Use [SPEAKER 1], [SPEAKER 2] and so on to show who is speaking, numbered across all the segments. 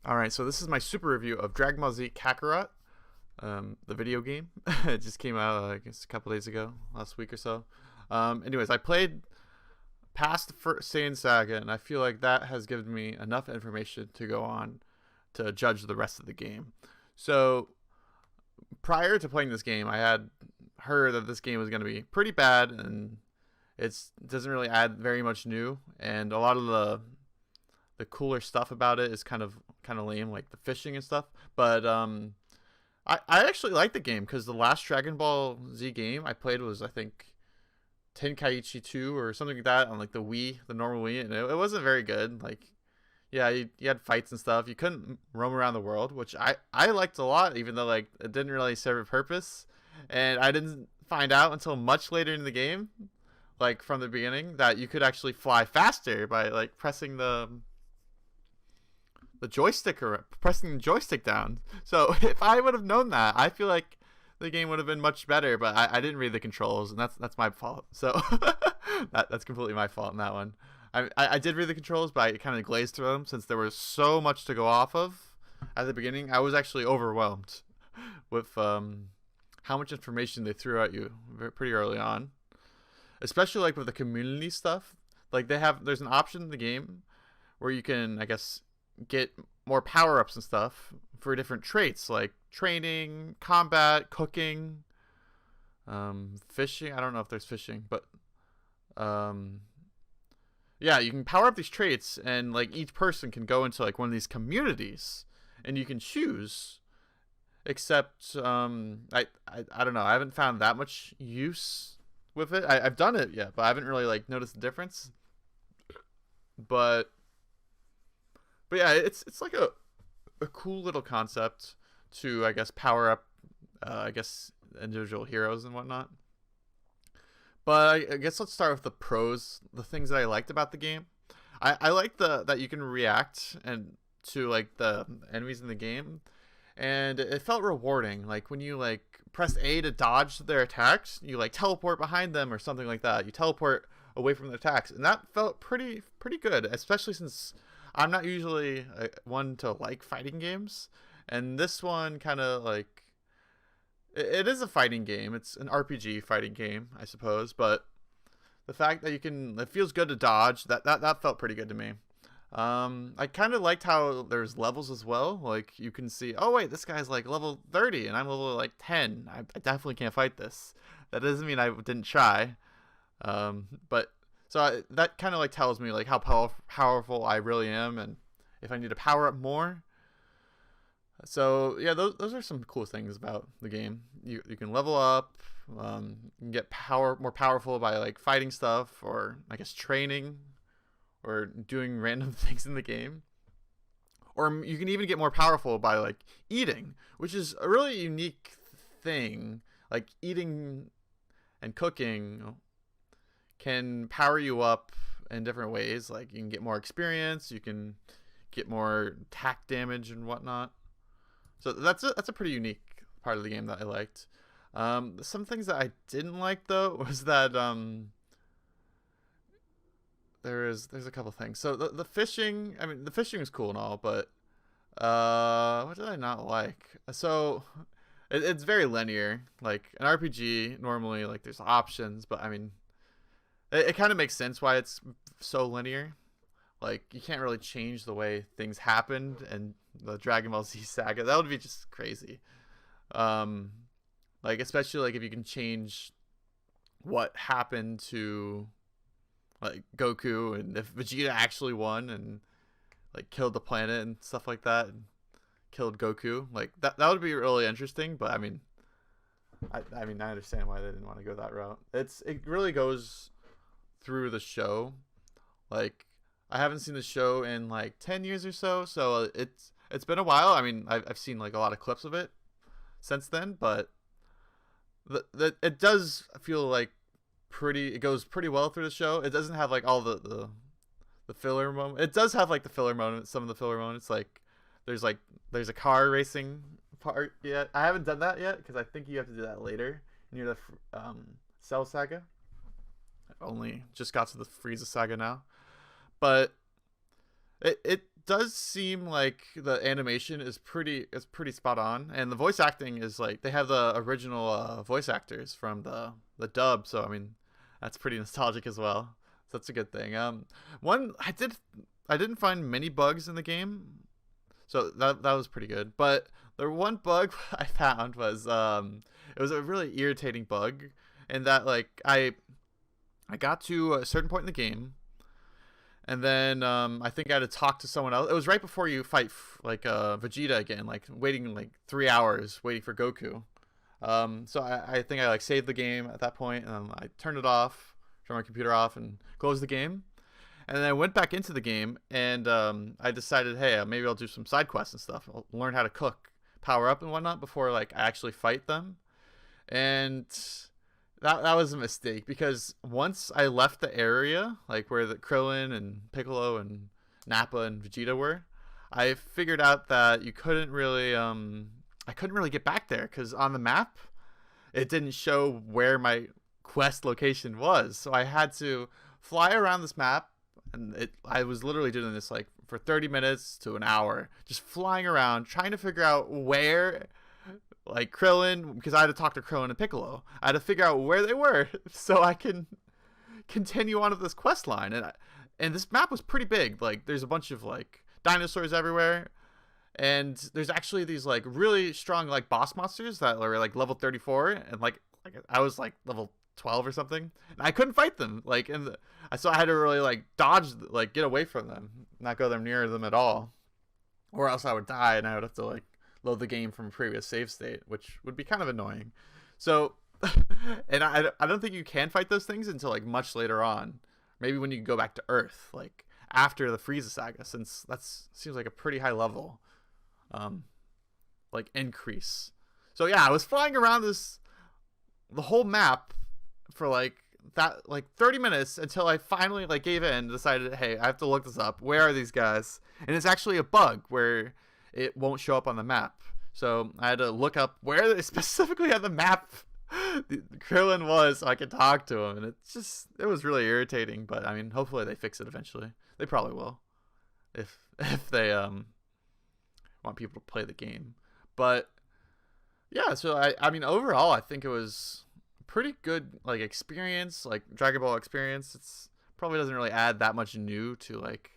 [SPEAKER 1] Alright, so this is my super review of Dragon Ball Z Kakarot, the video game. It just came out, I guess, a couple days ago, last week or so. Anyways, I played past the first Saiyan Saga, and I feel like that has given me enough information to go on to judge the rest of the game. So, prior to playing this game, I had heard that this game was going to be pretty bad, and it doesn't really add very much new, and a lot of the cooler stuff about it is kind of lame, like the fishing and stuff. But I actually like the game because the last Dragon Ball Z game I played was, I think, Tenkaichi 2 or something like that on like the Wii, the normal Wii, and it wasn't very good. Like, yeah, you had fights and stuff. You couldn't roam around the world, which I liked a lot, even though like it didn't really serve a purpose, and I didn't find out until much later in the game, like from the beginning, that you could actually fly faster by like pressing the joystick or pressing the joystick down. So if I would have known that, I feel like the game would have been much better. But I didn't read the controls, and that's my fault. So that's completely my fault in that one. I did read the controls, but I kind of glazed through them since there was so much to go off of at the beginning. I was actually overwhelmed with how much information they threw at you pretty early on, especially like with the community stuff. Like there's an option in the game where you can, I guess, get more power ups and stuff for different traits like training, combat, cooking, fishing. I don't know if there's fishing, but um, yeah, you can power up these traits, and like each person can go into like one of these communities, and you can choose. Except I don't know. I haven't found that much use with it. I've done it, yeah, but I haven't really like noticed the difference. But yeah, it's like a cool little concept to, I guess, power up, I guess, individual heroes and whatnot. But I guess let's start with the pros, the things that I liked about the game. I like the that you can react and to like the enemies in the game, and it felt rewarding. Like when you like press A to dodge their attacks, you like teleport behind them or something like that. You teleport away from their attacks, and that felt pretty good, especially since I'm not usually one to like fighting games, and this one kind of like it is a fighting game. It's an RPG fighting game, I suppose, but the fact that it feels good to dodge. That felt pretty good to me. I kind of liked how there's levels as well. Like you can see, oh wait, this guy's like level 30 and I'm level like 10. I definitely can't fight this. That doesn't mean I didn't try. But so that kind of like tells me like how powerful I really am, and if I need to power up more. So yeah, those are some cool things about the game. You can level up, you can get more powerful by like fighting stuff, or I guess training, or doing random things in the game. Or you can even get more powerful by like eating, which is a really unique thing. Like eating and cooking can power you up in different ways. Like you can get more experience, you can get more attack damage and whatnot. So that's a pretty unique part of the game that I liked. Some things that I didn't like though was that there's a couple things. So the fishing, I mean the fishing is cool and all, but what did I not like? So it's very linear. Like an RPG normally, like there's options, but I mean it kind of makes sense why it's so linear. Like you can't really change the way things happened and the Dragon Ball Z saga. That would be just crazy. Um, like especially like if you can change what happened to like Goku, and if Vegeta actually won and like killed the planet and stuff like that, and killed Goku, like that would be really interesting. But I mean I understand why they didn't want to go that route. It really goes through the show. Like I haven't seen the show in like 10 years or so, so it's been a while. I mean, I've seen like a lot of clips of it since then, but it does feel like it goes pretty well through the show. It doesn't have like all the filler moment. It does have like the filler moments, some of the filler moments. Like there's like there's a car racing part yet. I haven't done that yet because I think you have to do that later near the Cell Saga. I've only just got to the Frieza Saga now, but it does seem like the animation is pretty spot on, and the voice acting is like they have the original voice actors from the dub, so I mean that's pretty nostalgic as well. So that's a good thing. One I didn't find many bugs in the game, so that was pretty good. But the one bug I found was it was a really irritating bug, in that like I got to a certain point in the game, and then I think I had to talk to someone else. It was right before you fight like Vegeta again, like waiting like 3 hours waiting for Goku. So I think I like saved the game at that point, and I turned it off, turned my computer off, and closed the game. And then I went back into the game, and I decided, hey, maybe I'll do some side quests and stuff. I'll learn how to cook, power up, and whatnot before like I actually fight them. And that was a mistake, because once I left the area, like where the Krillin and Piccolo and Nappa and Vegeta were, I figured out that you couldn't really I couldn't really get back there, because on the map it didn't show where my quest location was. So I had to fly around this map, and I was literally doing this like for 30 minutes to an hour, just flying around trying to figure out where, like, Krillin, because I had to talk to Krillin and Piccolo. I had to figure out where they were so I can continue on with this quest line. And this map was pretty big. Like, there's a bunch of like dinosaurs everywhere, and there's actually these like really strong like boss monsters that were like level 34, and like I was like level 12 or something, and I couldn't fight them. Like, so I had to really like dodge, like get away from them, not go there near them at all, or else I would die, and I would have to like load the game from a previous save state, which would be kind of annoying. So, and I don't think you can fight those things until like much later on, maybe when you go back to Earth, like after the Frieza saga, since seems like a pretty high level like increase. So yeah, I was flying around the whole map for like 30 minutes until I finally like gave in and decided, hey, I have to look this up. Where are these guys? And it's actually a bug where it won't show up on the map. So I had to look up where they specifically on the map Krillin was, so I could talk to him. And it was really irritating, but I mean, hopefully they fix it eventually. They probably will, if they want people to play the game. But yeah, so I mean, overall I think it was pretty good like experience, like Dragon Ball experience. It's probably doesn't really add that much new to like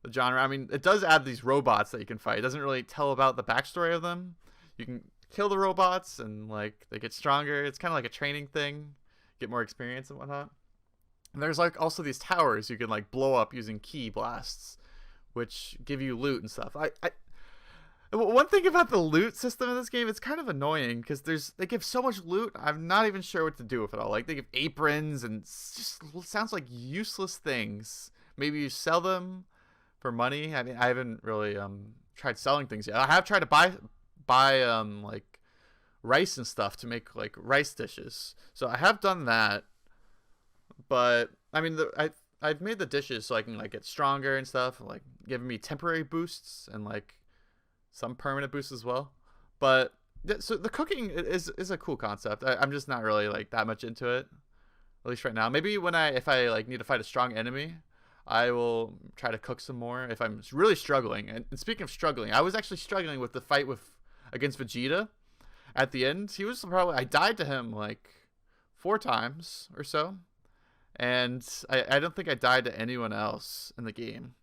[SPEAKER 1] the genre. I mean, it does add these robots that you can fight. It doesn't really tell about the backstory of them. You can kill the robots and like they get stronger. It's kind of like a training thing, get more experience and whatnot. And there's like also these towers you can like blow up using ki blasts, which give you loot and stuff. One thing about the loot system in this game, it's kind of annoying because they give so much loot. I'm not even sure what to do with it all. Like, they give aprons and just sounds like useless things. Maybe you sell them for money. I mean, I haven't really tried selling things yet. I have tried to buy like rice and stuff to make like rice dishes. So I have done that. But I mean, I've made the dishes so I can like get stronger and stuff, like giving me temporary boosts and like some permanent boosts as well. But so the cooking is a cool concept. I'm just not really like that much into it, at least right now. Maybe if I like need to fight a strong enemy, I will try to cook some more if I'm really struggling. And speaking of struggling, I was actually struggling with the fight against Vegeta at the end. I died to him like 4 times or so, and I don't think I died to anyone else in the game.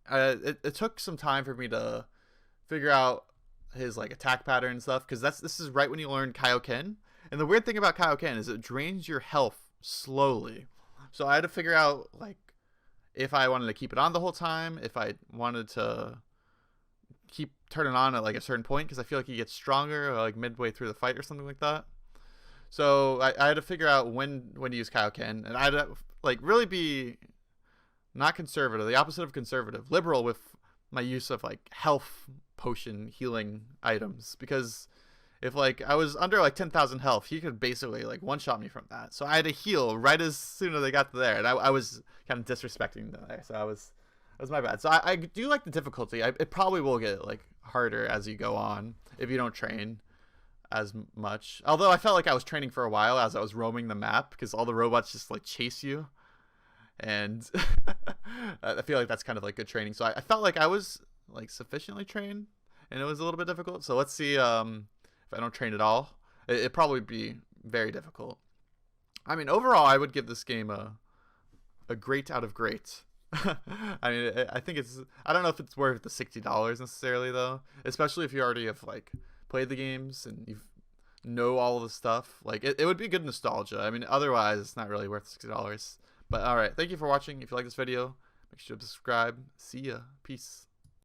[SPEAKER 1] It took some time for me to figure out his like attack pattern and stuff, because this is right when you learn Kaioken. And the weird thing about Kaioken is it drains your health slowly. So I had to figure out like if I wanted to keep it on the whole time, if I wanted to keep turning on at like a certain point, because I feel like he gets stronger like midway through the fight or something like that. So I had to figure out when to use Kaioken, and I had to like really be not conservative, the opposite of conservative, liberal with my use of like health potion healing items, because if like I was under like 10,000 health, he could basically like one-shot me from that. So I had to heal right as soon as I got to there, and I was kind of disrespecting that. So that was my bad. So I do like the difficulty. It probably will get like harder as you go on if you don't train as much. Although I felt like I was training for a while as I was roaming the map, because all the robots just like chase you, and I feel like that's kind of like good training. So I felt like I was like sufficiently trained, and it was a little bit difficult. So let's see if I don't train at all. It'd probably be very difficult. I mean, overall, I would give this game a great out of great. I mean, I think it's. I don't know if it's worth the $60 necessarily though, especially if you already have like played the games and you know all of the stuff. Like it would be good nostalgia. I mean, otherwise it's not really worth $60. But all right, thank you for watching. If you like this video, make sure to subscribe. See ya. Peace.